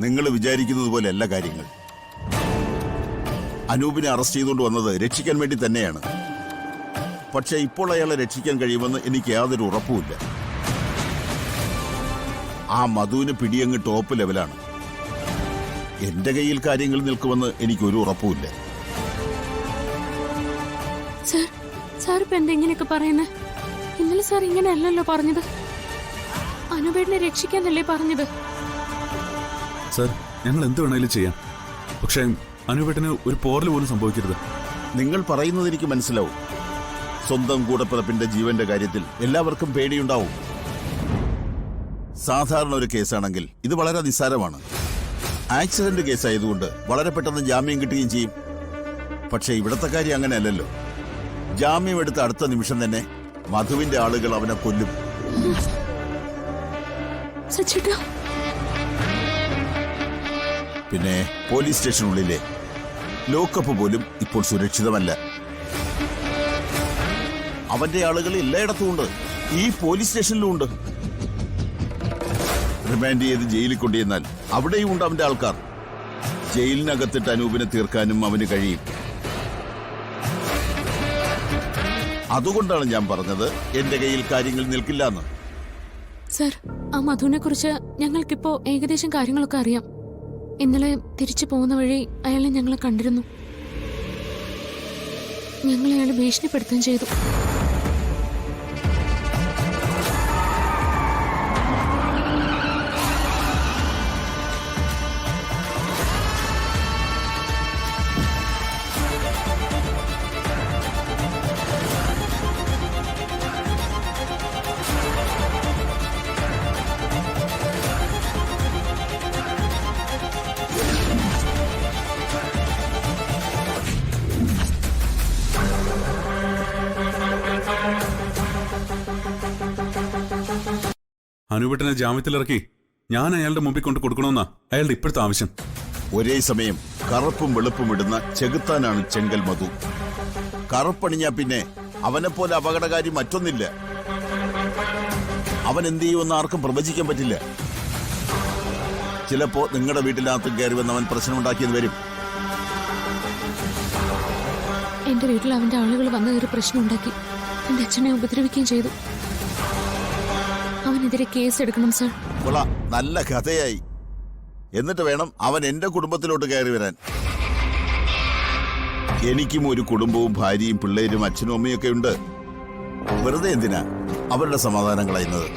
നിങ്ങൾ വിചാരിക്കുന്നത് പോലെ അല്ല കാര്യങ്ങൾ. അനൂപിനെ അറസ്റ്റ് ചെയ്തുകൊണ്ട് വന്നത് രക്ഷിക്കാൻ വേണ്ടി തന്നെയാണ്. പക്ഷെ ഇപ്പോൾ അയാളെ രക്ഷിക്കാൻ കഴിയുമെന്ന് എനിക്ക് യാതൊരു ഉറപ്പുമില്ല. ആ മധുവിന് പിടിയങ്ങ് ടോപ്പ് ലെവലാണ്. എന്റെ കയ്യിൽ കാര്യങ്ങൾ നിൽക്കുമെന്ന് എനിക്കൊരു ഉറപ്പുമില്ല. സാർ ഇപ്പൊ എന്താ ഇങ്ങനെയൊക്കെ പറയുന്നത്? ഇന്നലെ സാർ ഇങ്ങനെയല്ലല്ലോ പറഞ്ഞത്. അനുപേടിനെ രക്ഷിക്കാന്നല്ലേ പറഞ്ഞത്? സർ, ഞങ്ങൾ എന്ത് വേണേലും ചെയ്യാം. പക്ഷേ അനുപേട്ടന് ഒരു പോറൽ പോലും സംഭവിക്കരുത്. നിങ്ങൾ പറയുന്നത് എനിക്ക് മനസ്സിലാവും. സ്വന്തം കൂടപ്പിറപ്പിന്റെ ജീവന്റെ കാര്യത്തിൽ എല്ലാവർക്കും പേടിയുണ്ടാവും. സാധാരണ ഒരു കേസാണെങ്കിൽ ഇത് വളരെ നിസ്സാരമാണ്. ആക്സിഡന്റ് കേസായതുകൊണ്ട് വളരെ പെട്ടെന്ന് ജാമ്യം കിട്ടുകയും ചെയ്യും. പക്ഷെ ഇവിടത്തെ കാര്യം അങ്ങനെയല്ലല്ലോ. ജാമ്യം എടുത്ത അടുത്ത നിമിഷം തന്നെ മധുവിന്റെ ആളുകൾ അവനെ കൊല്ലും. പിന്നെ പോലീസ് സ്റ്റേഷനുള്ളിലെ ലോക്കപ്പ് പോലും ഇപ്പോൾ സുരക്ഷിതമല്ല. അവന്റെ ആളുകൾ എല്ലായിടത്തും ഉണ്ട്. ഈ പോലീസ് സ്റ്റേഷനിലും ഉണ്ട്. റിമാൻഡ് ചെയ്ത് ജയിലിൽ കൊണ്ടുചെന്നാൽ അവിടെയും ഉണ്ട് അവന്റെ ആൾക്കാർ. ജയിലിനകത്തിട്ട് അനൂപിനെ തീർക്കാനും അവന് കഴിയും. അതുകൊണ്ടാണ് ഞാൻ പറഞ്ഞത് എന്റെ കയ്യിൽ കാര്യങ്ങൾ നിൽക്കില്ല എന്ന്. സർ, ആ മധുവിനെ കുറിച്ച് ഞങ്ങൾക്കിപ്പോ ഏകദേശം കാര്യങ്ങളൊക്കെ അറിയാം. ഇന്നലെ തിരിച്ചു പോകുന്ന വഴി അയാളെ ഞങ്ങൾ കണ്ടിരുന്നു. ഞങ്ങൾ അയാളെ ഭീഷണിപ്പെടുത്തുകയും ചെയ്തു. അനുപേട്ടനെ ജാമ്യത്തിലിറക്കി ഞാൻ അയാളുടെ മുമ്പിൽ കൊണ്ട് കൊടുക്കണമെന്നാ അയാളുടെ ഇപ്പോഴത്തെ ആവശ്യം. ഒരേ സമയം കറുപ്പും വെളുപ്പും ഇടുന്ന ചെകുത്താനാണ് ചെങ്കൽ മധു. കറുപ്പണിഞ്ഞാ പിന്നെ അവനെപ്പോലെ അപകടകാരി മറ്റൊന്നില്ല. അവൻ എന്ത് ചെയ്യുമെന്ന് ആർക്കും പ്രവചിക്കാൻ പറ്റില്ല. ചിലപ്പോ നിങ്ങളുടെ വീട്ടിനകത്ത് കയറി വന്ന് അവൻ പ്രശ്നമുണ്ടാക്കിയത് വരും. എന്റെ വീട്ടിൽ അവന്റെ ആളുകൾ വന്ന ഒരു പ്രശ്നം ഉണ്ടാക്കി എന്റെ അച്ഛനെ ഉപദ്രവിക്കുകയും ചെയ്തു. അവനെതിരെ കേസ് എടുക്കണം സർ. നല്ല കഥയായി. എന്നിട്ട് വേണം അവൻ എന്റെ കുടുംബത്തിലോട്ട് കയറി വരാൻ. എനിക്കും ഒരു കുടുംബവും ഭാര്യയും പിള്ളേരും അച്ഛനും അമ്മയൊക്കെ ഉണ്ട്. വെറുതെ എന്തിനാ അവരുടെ സമാധാനം കളയുന്നത്?